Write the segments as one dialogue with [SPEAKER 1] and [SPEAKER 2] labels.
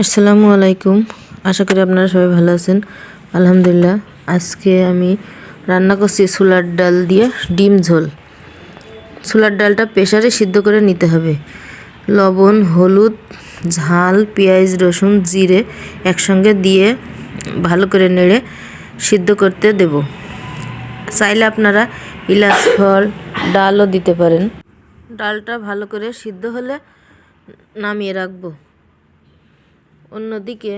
[SPEAKER 1] আসসালামু আলাইকুম। আশা করি আপনারা সবাই ভালো আছেন। আলহামদুলিল্লাহ। আজকে আমি রান্না করছি ছোলার ডাল দিয়ে ডিম ঝোল। ছোলার ডালটা প্রেসারে সিদ্ধ করে নিতে হবে। লবণ, হলুদ, ঝাল, পেঁয়াজ, রসুন, জিরে একসঙ্গে দিয়ে ভালো করে নেড়ে সিদ্ধ করতে দেব। চাইলে আপনারা ইলাচ ফল ডালও দিতে পারেন। ডালটা ভালো করে সিদ্ধ হলে নামিয়ে রাখবো। অন্যদিকে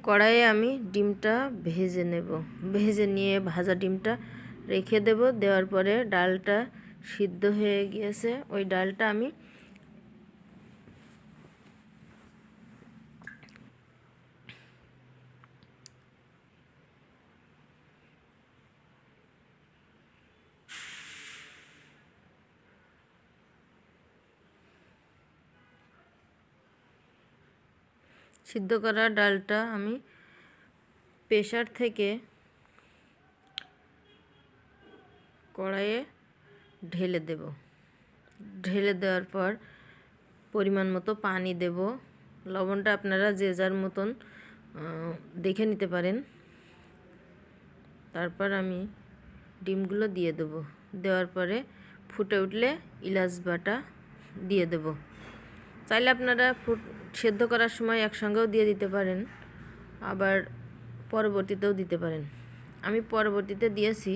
[SPEAKER 1] কড়াইয়ে আমি ডিমটা ভেজে নেব। ভেজে নিয়ে ভাজা ডিমটা রেখে দেব। দেওয়ার পরে ডালটা সিদ্ধ হয়ে গিয়েছে, ওই ডালটা আমি সিদ্ধ করা ডালটা আমি প্রেসার থেকে কড়াইয়ে ঢেলে দেব। ঢেলে দেওয়ার পর পরিমাণ মতো পানি দেব। লবণটা আপনারা যে যার মতন দেখে নিতে পারেন। তারপর আমি ডিমগুলো দিয়ে দেব। দেওয়ার পরে ফুটে উঠলে ইলাচ বাটা দিয়ে দেব। চাইলে আপনারা সেদ্ধ করার সময় একসঙ্গেও দিয়ে দিতে পারেন, আবার পরবর্তীতেও দিতে পারেন। আমি পরবর্তীতে দিয়েছি,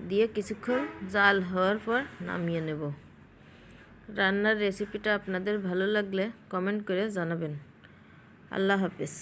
[SPEAKER 1] দিয়ে কিছুক্ষণ জাল হওয়ার পর নামিয়ে নেব। রান্নার রেসিপিটা আপনাদের ভালো লাগলে কমেন্ট করে জানাবেন। আল্লাহ হাফেজ।